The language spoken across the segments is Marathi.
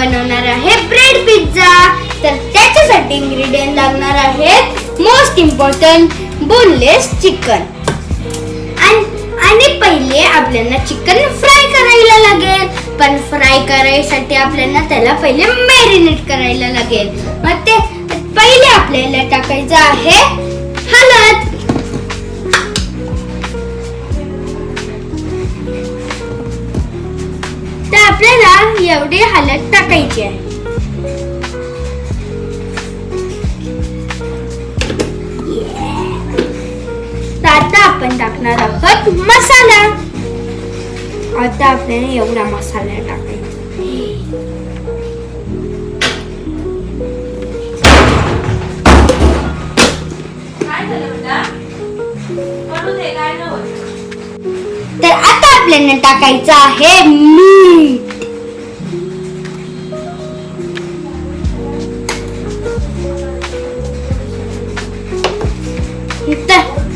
बनवणार आहे ब्रेड पिझ्झा. तर त्याच्यासाठी इंग्रेडियंट लागणार आहेत मोस्ट इम्पॉर्टंट बोनलेस चिकन. आणि पहिले आपल्याला चिकन फ्राय करायला लागेल. पण फ्राय करायसाठी आपल्याला त्याला पहिले मॅरिनेट करायला लागेल. मग ते पहिले आपल्याला टाकायचं आहे हळद. तर आपल्याला एवढी हळद टाकायची आहे. आता आपण टाकणार आहोत मसाला. आता आपल्याला एवढा मसाला टाकायचा. तर आता आपल्याला टाकायचं आहे मीठ.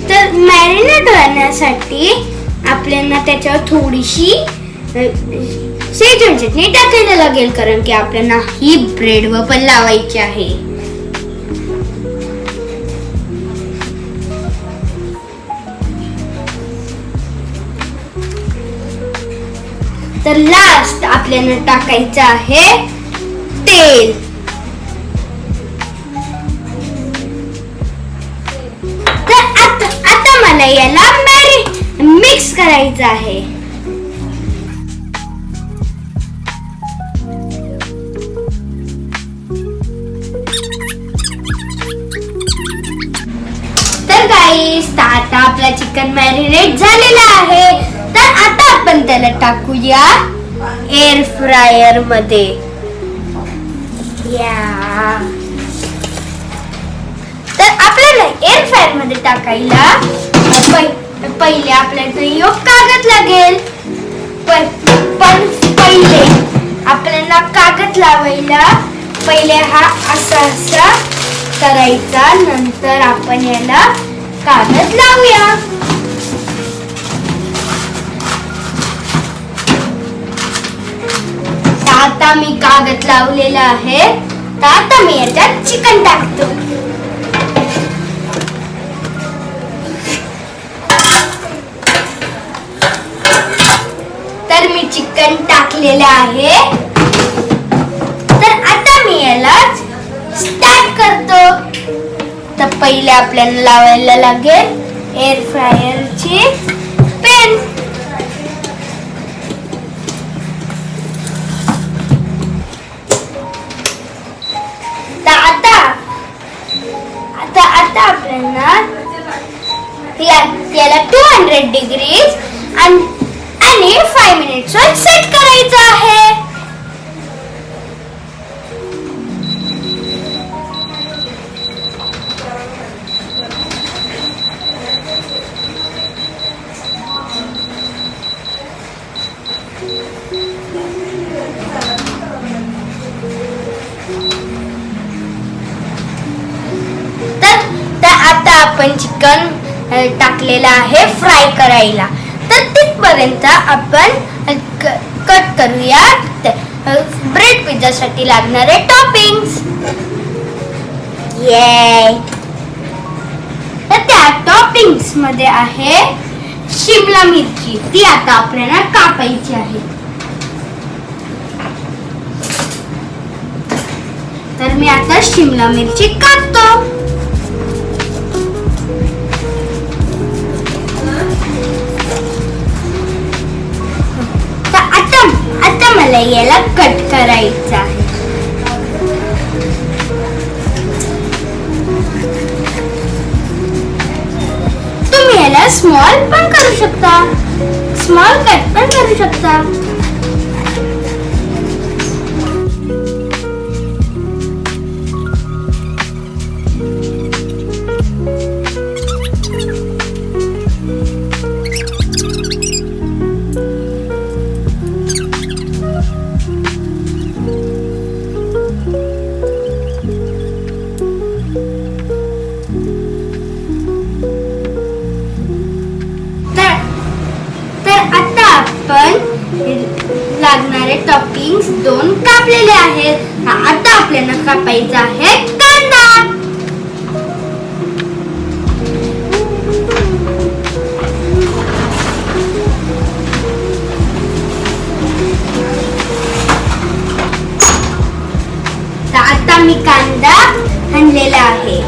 तर मॅरिनेट होण्यासाठी आपल्याला त्याच्यावर थोडीशी शेजवान चटणी टाकायला लागेल, कारण की आपल्याला ही ब्रेड वर पण लावायची आहे. तर लास्ट आपल्याला टाकायचं आहे तेल. मला याला मिक्स करायचं आहे. तर गाईस, आता आपला चिकन मॅरिनेट झालेला आहे. तर आता आपण त्याला टाकूया एअर फ्रायर मध्ये. तर आपल्याला एअर फ्रायर मध्ये टाकायला पहिले आपल्याला एक कागद लागेल. पण पहिले आपल्याला कागद लावायला पहिले हा असा करायचा. नंतर आपण याला कागद लावूया. आता मी कागद लावलेला आहे. तर आता मी याच्यात चिकन टाकतो. तर मी चिकन टाकलेले आहे. तर आता मी याला स्टार्ट करतो. तर पहिले आपल्याला लावायला लागेल एअर फ्रायरची पॅन. आता आपल्याला याला 200 डिग्रीज आणि 5 मिनिट्स वर सेट करायचं आहे. तर आता आपण चिकन टाकलेलं आहे फ्राय करायला. तर तिथपर्यंत आपण कट करूया ब्रेड पिझ्झा साठी लागणारे टॉपिंग्स. तर त्या टॉपिंग्स मध्ये आहे शिमला मिरची. ती आता आपल्याला कापायची आहे. तर मी आता शिमला मिरची कापतो. आता मला याला कट करायचं आहे. तुम्ही याला स्मॉल पण करू शकता, स्मॉल कट पण करू शकता. लागणारे टॉपिंग्स 2 कापलेले आहेत. आता आपल्याला कापायचा आहे कांदा. आता मी कांदा आणलेला आहे.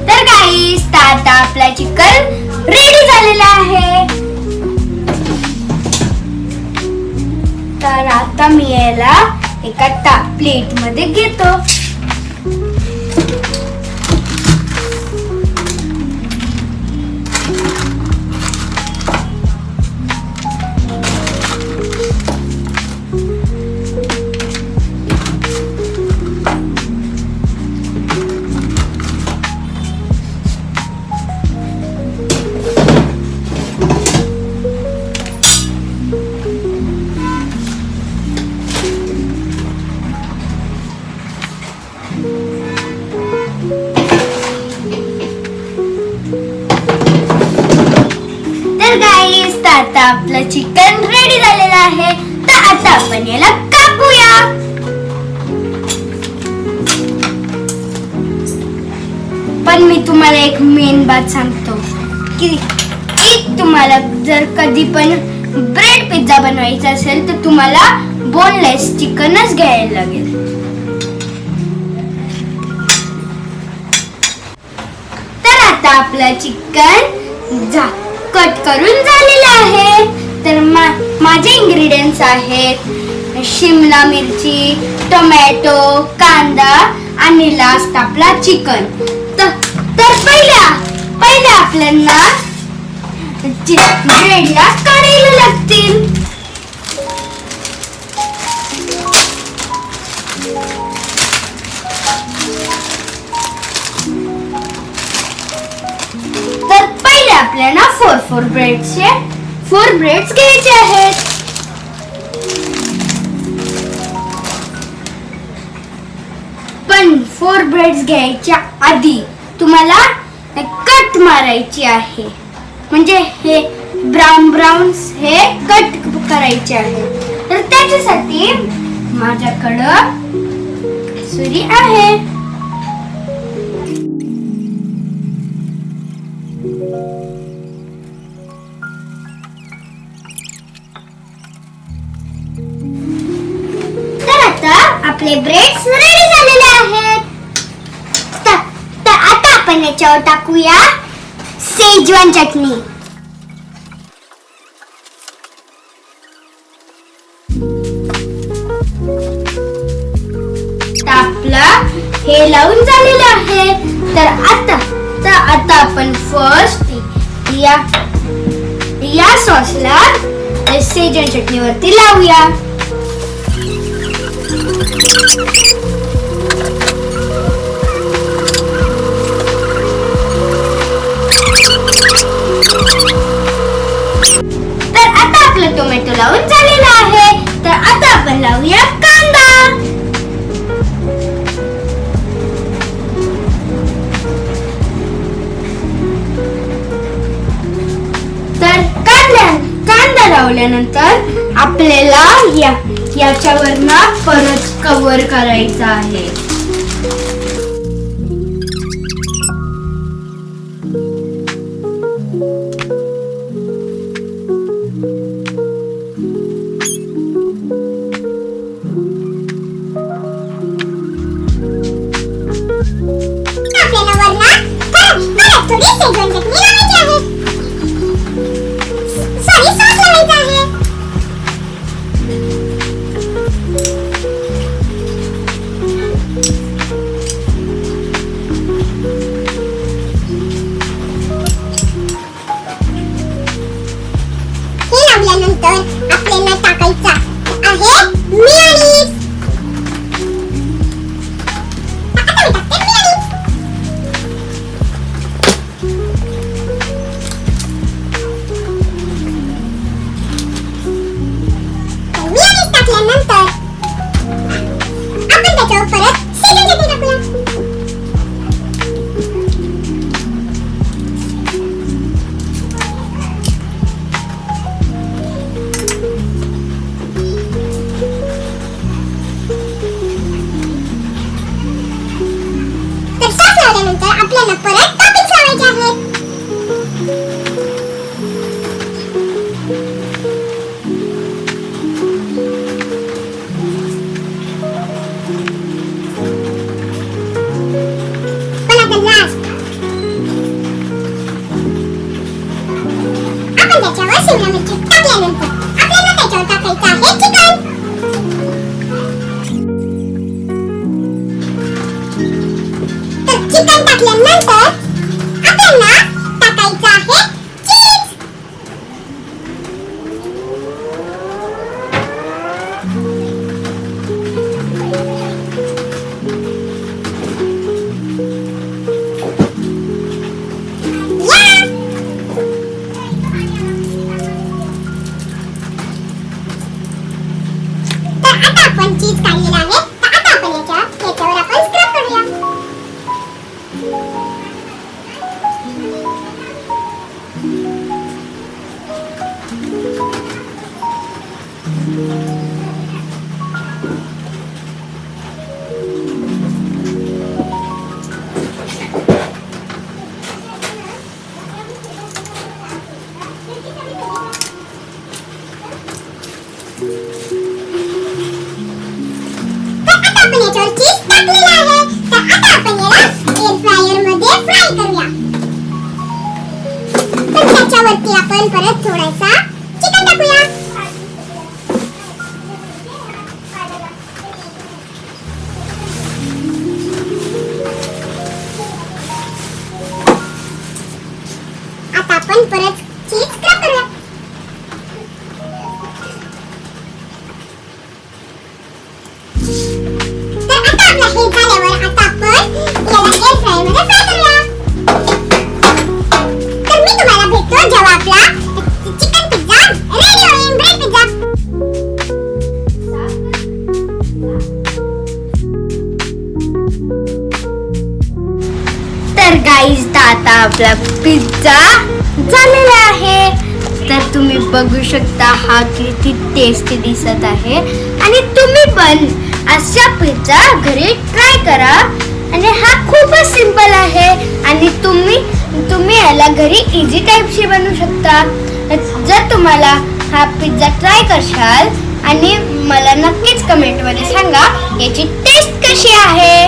तर गाईस, आता आपला चिकन रेडी झालेला आहे. तर आता मी याला एका प्लेट मध्ये घेतो. तर गाईस, आता आपलं चिकन रेडी झालेलं आहे. तर आता आपण याला कापूया. पण मी तुम्हाला एक मेन बात सांगतो की तुम्हाला जर कधी पण ब्रेड पिझ्झा बनवायचा असेल तर तुम्हाला बोनलेस चिकनच घ्यायला लागेल. तर आता आपलं चिकन कट करून झालेलं आहे. तर माझे इंग्रेडियंट्स आहेत शिमला मिरची, टोमॅटो, कांदा आणि लास्ट आपला चिकन. तर पहिले आपल्याला ब्रेडला काढायला लागतील. तर पहिले आपल्याला 4 ब्रेड्स घ्यायचे आहेत. पण 4 ब्रेड्स घ्यायच्या आधी तुम्हाला कट मारायची आहे. म्हणजे हे ब्राऊन हे कट करायचे आहे. तर त्याच्यासाठी माझ्याकडं सुरी आहे. तर आता आपले ब्रेड्स रेडी झालेले आहेत. तर आता आपण याच्यावर टाकूया शेजवान चटणी. आपलं हे लावून झालेलं आहे. तर आता आपण फर्स्ट या सॉसला शेजवान चटणीवरती लावूया. तर आता आपलं टोमॅटो लावून झालेला आहे. तर आता आपण लावूया कांदा. तर कांदा लावल्यानंतर आपल्याला याच्यावरनं परत कव्हर करायचं आहे. आपल्याला परत टॉपिक्स लावायचे आहेत. पण आता लास्ट आपण त्याच्यावर शिमला मिरची टाकल्यानंतर आपल्याला त्याच्यावर टाकायचं आहे चिकन. तर चिकन टाकल्यानंतर आपल्याला टाकायचं आहे चीज. तर आता आपण चीज काढलेला आहे. तर आता आपण याच्यावर आपण स्क्रब करूया. तर आता आपण याच्यावर चीज टाकलेला आहे. तर आता आपण याला एअर फ्रायर मध्ये फ्राय करूया. तर त्याच्यावरती आपण परत थोडासा चिकन टाकूया. आता आपण परत चीज स्क्रब करूया. तर आता आपलं हे झाल्यावर आता आपण याला एअर फ्रायर मध्ये फ्राय करूया. तर मी तुम्हाला भेटतो जेव्हा आपला चिकन पिझ्झा रेडी होईल. Bread pizza. तर गाईज आता आपला पिझ्झा झालेला आहे. तर तुम्ही बघू शकता हा किती टेस्टी दिसत आहे. आणि तुम्ही पण असा पिझ्झा घरी ट्राय करा. आणि हा खूपच सिंपल आहे. आणि तुम्ही याला घरी इझी टाईपशी बनवू शकता. जर तुम्हाला हा पिझ्झा ट्राय करशाल आणि मला नक्कीच कमेंटमध्ये सांगा याची टेस्ट कशी आहे.